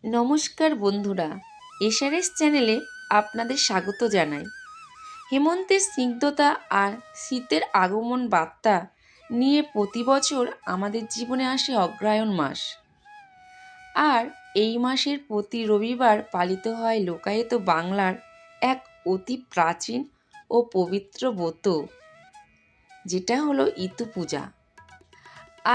নমস্কার বন্ধুরা, এসআরএস চ্যানেলে আপনাদের স্বাগত জানাই। হেমন্তের স্নিগ্ধতা আর শীতের আগমন বার্তা নিয়ে প্রতি বছর আমাদের জীবনে আসে অগ্রহায়ণ মাস। আর এই মাসের প্রতি রবিবার পালিত হয় লোকায়ত বাংলার এক অতি প্রাচীন ও পবিত্র ব্রত, যেটা হলো ইতু পূজা।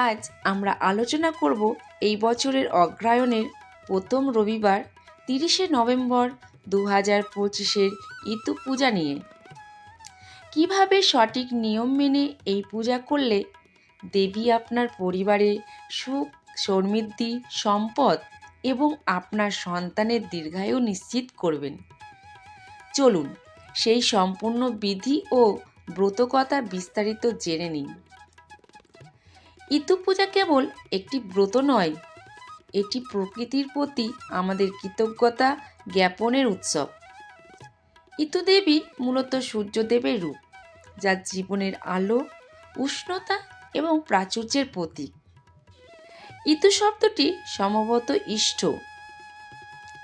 আজ আমরা আলোচনা করব এই বছরের অগ্রহায়ণের প্রথম রবিবার 30শে নভেম্বর 2025 ইতু পূজা নিয়ে। কিভাবে সঠিক নিয়ম মেনে এই পূজা করলে দেবী আপনার পরিবারে সুখ, সমৃদ্ধি, সম্পদ এবং আপনার সন্তানের দীর্ঘায়ু নিশ্চিত করবেন। চলুন সেই সম্পূর্ণ বিধি ও ব্রতকথা বিস্তারিত জেনে নিন। ইতু পূজা কেবল একটি ব্রত নয়, এটি প্রকৃতির প্রতি আমাদের কৃতজ্ঞতা জ্ঞাপনের উৎসব। ইতু দেবী মূলত সূর্যদেবের রূপ, যা জীবনের আলো, উষ্ণতা এবং প্রাচুর্যের প্রতীক। ইতু শব্দটি সম্ভবত ইষ্ট,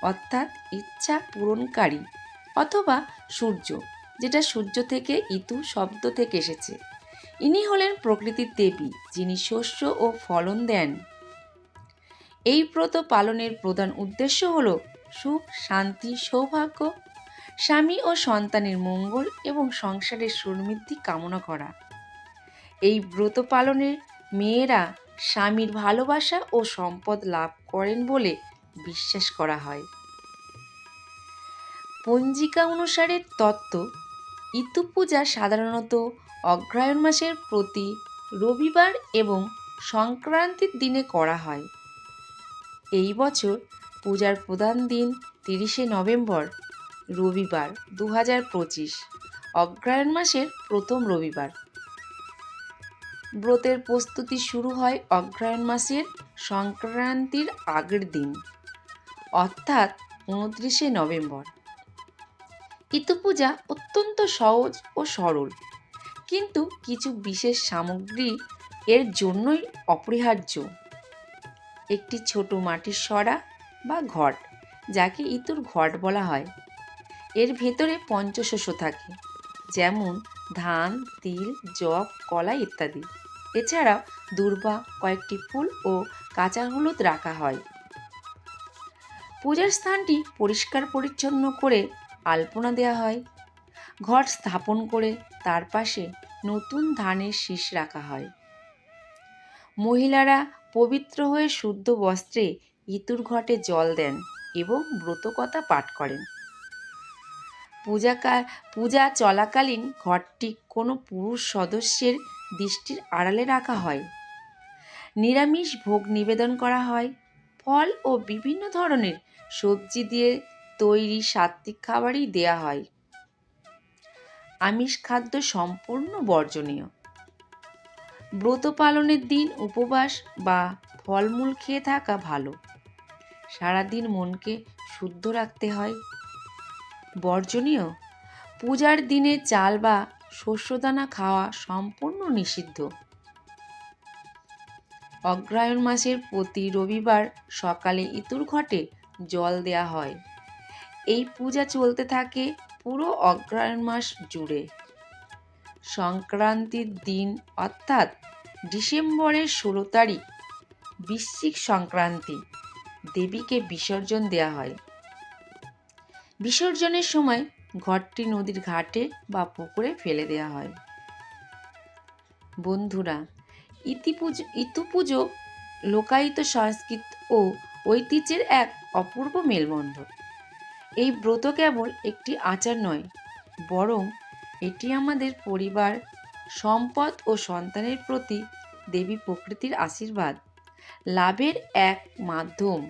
অর্থাৎ ইচ্ছা পূরণকারী, অথবা সূর্য, যেটা সূর্য থেকে ইতু শব্দ থেকে এসেছে। ইনি হলেন প্রকৃতির দেবী, যিনি শস্য ও ফলন দেন। এই ব্রত পালনের প্রধান উদ্দেশ্য হল সুখ, শান্তি, সৌভাগ্য, স্বামী ও সন্তানের মঙ্গল এবং সংসারের সমৃদ্ধি কামনা করা। এই ব্রত পালনের মেয়েরা স্বামীর ভালোবাসা ও সম্পদ লাভ করেন বলে বিশ্বাস করা হয়। পঞ্জিকা অনুসারে তত্ত্ব, ইতু পূজা সাধারণত অগ্রহায়ণ মাসের প্রতি রবিবার এবং সংক্রান্তির দিনে করা হয়। এই বছর পূজার প্রধান দিন 30শে নভেম্বর, রবিবার 2025, অগ্রহায়ণ মাসের প্রথম রবিবার। ব্রতের প্রস্তুতি শুরু হয় অগ্রহায়ণ মাসের সংক্রান্তির আগের দিন, অর্থাৎ 29শে নভেম্বর। ইতু পূজা অত্যন্ত সহজ ও সরল, কিন্তু কিছু বিশেষ সামগ্রী এর জন্যই অপরিহার্য। একটি ছোট মাটির সরা বা ঘট, যাকে ইতুর ঘট বলা হয়, এর ভেতরে পঞ্চশস্য থাকে, যেমন ধান, তিল, যব, কলা ইত্যাদি। এছাড়াও দূর্বা, কয়েকটি ফুল ও কাঁচা হলুদ রাখা হয়। পূজার স্থানটি পরিষ্কার পরিচ্ছন্ন করে আলপনা দেওয়া হয়। ঘট স্থাপন করে তার পাশে নতুন ধানের শীষ রাখা হয়। মহিলারা পবিত্র হয়ে শুদ্ধ বস্ত্রে ইতুর ঘটে জল দেন এবং ব্রতকথা পাঠ করেন। পূজা চলাকালীন ঘটটি কোনো পুরুষ সদস্যের দৃষ্টির আড়ালে রাখা হয়। নিরামিষ ভোগ নিবেদন করা হয়। ফল ও বিভিন্ন ধরনের সবজি দিয়ে তৈরি সাত্ত্বিক খাবারই দেয়া হয়। আমিষ খাদ্য সম্পূর্ণ বর্জনীয়। ব্রত পালনের দিন উপবাস বা ফলমূল খেয়ে থাকা ভালো। সারাদিন মনকে শুদ্ধ রাখতে হয়। বর্জনীয়: পূজার দিনে চাল বা শস্যদানা খাওয়া সম্পূর্ণ নিষিদ্ধ। অগ্রহায়ণ মাসের প্রতি রবিবার সকালে ইতুর ঘটে জল দেয়া হয়। এই পূজা চলতে থাকে পুরো অগ্রহায়ণ মাস জুড়ে। সংক্রান্তির দিন, অর্থাৎ ডিসেম্বরের 16 তারিখ, বৃশ্চিক সংক্রান্তি, দেবীকে বিসর্জন দেওয়া হয়। বিসর্জনের সময় ঘটটি নদীর ঘাটে বা পুকুরে ফেলে দেওয়া হয়। বন্ধুরা, ইতু পুজো লোকায়িত সংস্কৃতি ও ঐতিহ্যের এক অপূর্ব মেলবন্ধন। এই ব্রত কেবল একটি আচার নয়, বরং এটি আমাদের পরিবার, সম্পদ ও সন্তানের প্রতি দেবী প্রকৃতির আশীর্বাদ লাভের এক মাধ্যম।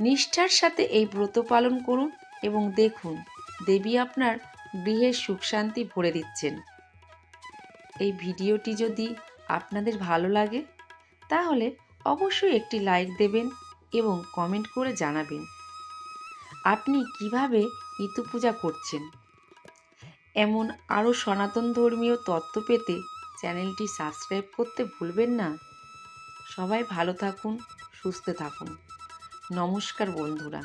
নিষ্ঠার সাথে এই ব্রত পালন করুন এবং দেখুন দেবী আপনার গৃহের সুখ শান্তি ভরে দিচ্ছেন। এই ভিডিওটি যদি আপনাদের ভালো লাগে তাহলে অবশ্যই একটি লাইক দেবেন এবং কমেন্ট করে জানাবেন আপনি কিভাবে ইতু পূজা করছেন। এমন আরও সনাতন ধর্মীয় তত্ত্ব পেতে চ্যানেলটি সাবস্ক্রাইব করতে ভুলবেন না। সবাই ভালো থাকুন, সুস্থ থাকুন। নমস্কার বন্ধুরা।